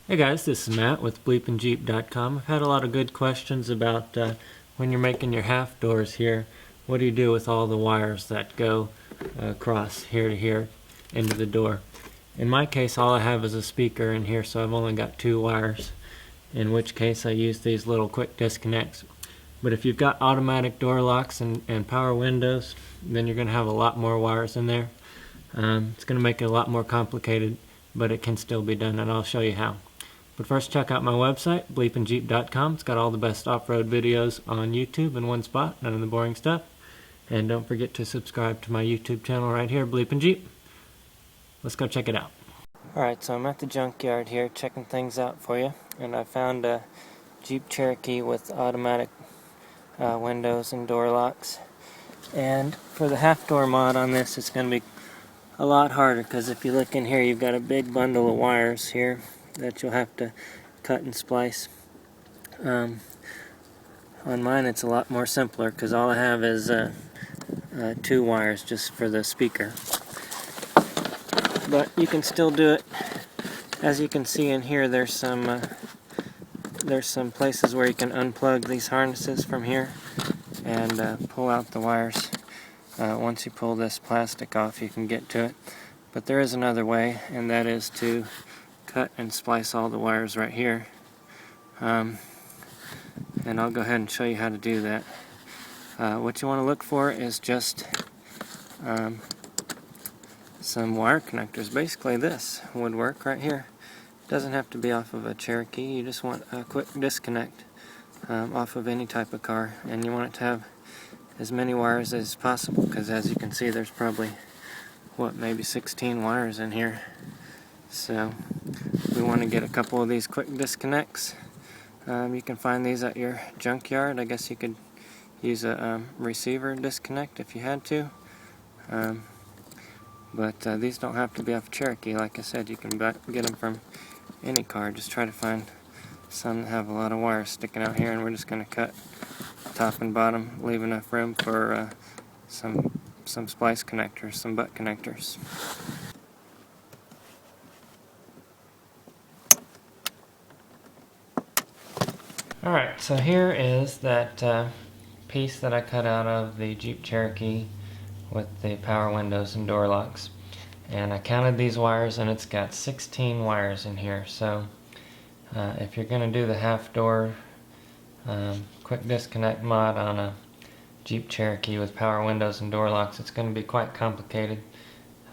Hey guys, this is Matt with BleepinJeep.com. I've had a lot of good questions about when you're making your half doors here, what do you do with all the wires that go across here to here into the door? In my case, all I have is a speaker in here, so I've only got 2 wires, in which case I use these little quick disconnects. But if you've got automatic door locks and power windows, then you're going to have a lot more wires in there. It's going to make it a lot more complicated, but it can still be done, and I'll show you how. But first, check out my website, BleepinJeep.com. It's got all the best off-road videos on YouTube in one spot, none of the boring stuff. And don't forget to subscribe to my YouTube channel right here, BleepinJeep. Let's go check it out. Alright, so I'm at the junkyard here checking things out for you. And I found a Jeep Cherokee with automatic windows and door locks. And for the half door mod on this, it's going to be a lot harder, because if you look in here, you've got a big bundle of wires here that you'll have to cut and splice. On mine it's a lot more simpler, because all I have is 2 wires just for the speaker. But you can still do it. As you can see in here, there's some places where you can unplug these harnesses from here and pull out the wires. Once you pull this plastic off, you can get to it. But there is another way, and that is to cut and splice all the wires right here. And I'll go ahead and show you how to do that. What you want to look for is just some wire connectors. Basically this would work right here. It doesn't have to be off of a Cherokee. You just want a quick disconnect off of any type of car, and you want it to have as many wires as possible, because as you can see, there's probably maybe 16 wires in here. So we want to get a couple of these quick disconnects. You can find these at your junkyard. I guess you could use a receiver disconnect if you had to. But these don't have to be off Cherokee. Like I said, you can get them from any car. Just try to find some that have a lot of wires sticking out here, and we're just going to cut top and bottom, leave enough room for some splice connectors, some butt connectors. Alright, so here is that piece that I cut out of the Jeep Cherokee with the power windows and door locks. And I counted these wires, and it's got 16 wires in here. So if you're going to do the half door quick disconnect mod on a Jeep Cherokee with power windows and door locks, it's going to be quite complicated.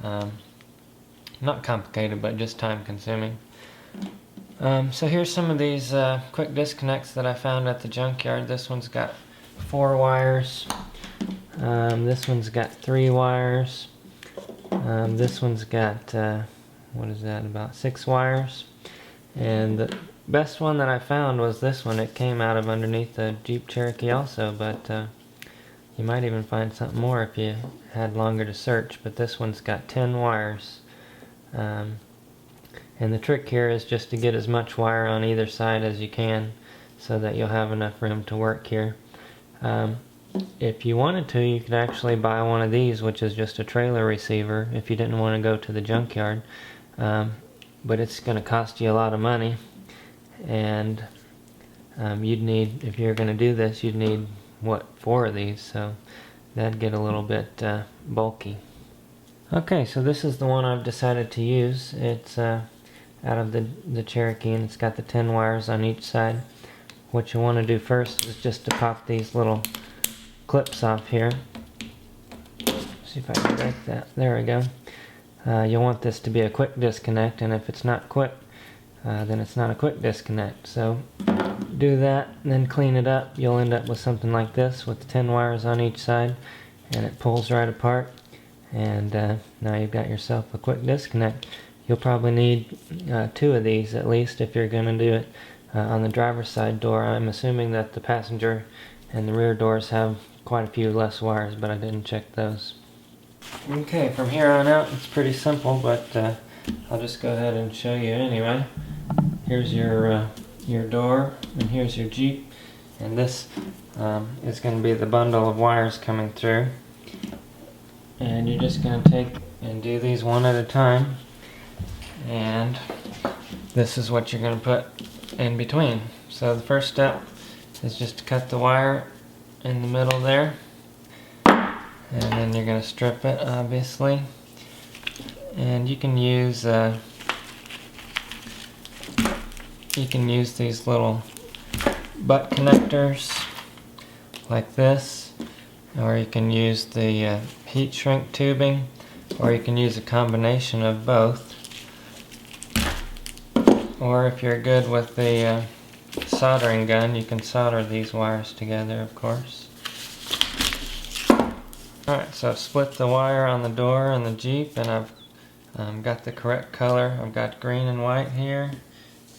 Not complicated, but just time consuming. So here's some of these quick disconnects that I found at the junkyard. This one's got 4 wires. This one's got 3 wires. This one's got, what is that, about 6 wires. And the best one that I found was this one. It came out of underneath the Jeep Cherokee also, but you might even find something more if you had longer to search. But this one's got 10 wires. And the trick here is just to get as much wire on either side as you can, so that you'll have enough room to work here. If you wanted to, you could actually buy one of these, which is just a trailer receiver, if you didn't want to go to the junkyard. But it's going to cost you a lot of money, and you'd need, if you're going to do this, you'd need 4 of these, so that'd get a little bit bulky. Okay, so this is the one I've decided to use. It's out of the Cherokee, and it's got the 10 wires on each side. What you want to do first is just to pop these little clips off here. See if I can break that. There we go. You'll want this to be a quick disconnect, and if it's not quick, then it's not a quick disconnect. So do that, and then clean it up. You'll end up with something like this with the 10 wires on each side, and it pulls right apart. And now you've got yourself a quick disconnect. You'll probably need 2 of these at least if you're going to do it on the driver's side door. I'm assuming that the passenger and the rear doors have quite a few less wires, but I didn't check those. Okay, from here on out it's pretty simple, but I'll just go ahead and show you anyway. Here's your door, and here's your Jeep, and this is going to be the bundle of wires coming through. And you're just going to take and do these one at a time. And this is what you're going to put in between. So the first step is just to cut the wire in the middle there, and then you're going to strip it, obviously. And you can use these little butt connectors like this, or you can use the heat shrink tubing, or you can use a combination of both. Or if you're good with the soldering gun, you can solder these wires together, of course. Alright, so I've split the wire on the door and the Jeep, and I've got the correct color. I've got green and white here,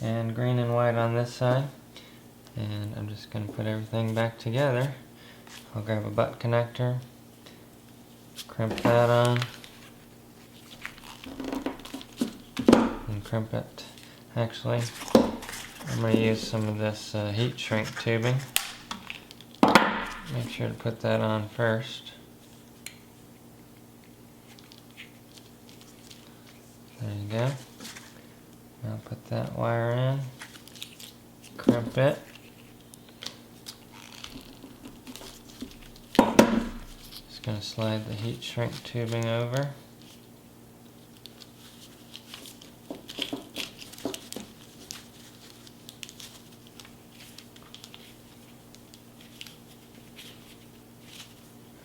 and green and white on this side. And I'm just going to put everything back together. I'll grab a butt connector, crimp that on, and crimp it. Actually, I'm going to use some of this heat shrink tubing. Make sure to put that on first. There you go. Now put that wire in, crimp it. Just going to slide the heat shrink tubing over.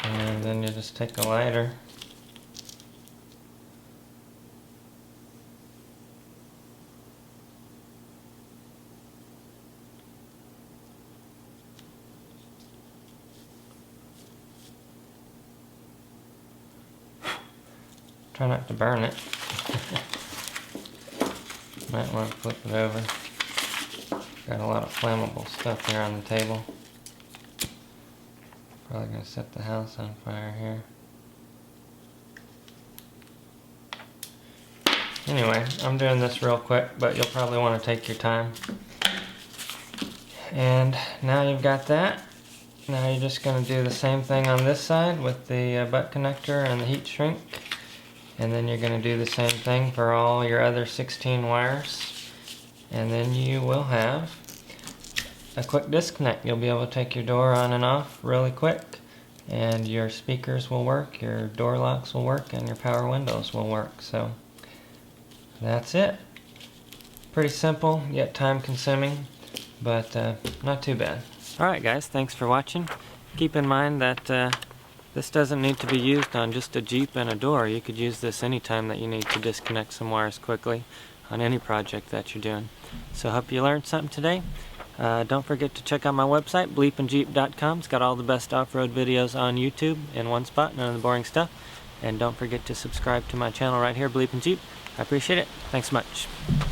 And then you just take a lighter . Try not to burn it. Might want to flip it over. Got a lot of flammable stuff here on the table. Probably going to set the house on fire here. Anyway, I'm doing this real quick, but you'll probably want to take your time. And now you've got that. Now you're just going to do the same thing on this side with the butt connector and the heat shrink. And then you're going to do the same thing for all your other 16 wires. And then you will have a quick disconnect. You'll be able to take your door on and off really quick, and your speakers will work, your door locks will work, and your power windows will work. So that's it. Pretty simple, yet time consuming, but not too bad. Alright guys, thanks for watching. Keep in mind that this doesn't need to be used on just a Jeep and a door. You could use this anytime that you need to disconnect some wires quickly on any project that you're doing. So hope you learned something today. Don't forget to check out my website, BleepinJeep.com. It's got all the best off-road videos on YouTube in one spot, none of the boring stuff. And don't forget to subscribe to my channel right here, BleepinJeep. I appreciate it. Thanks so much.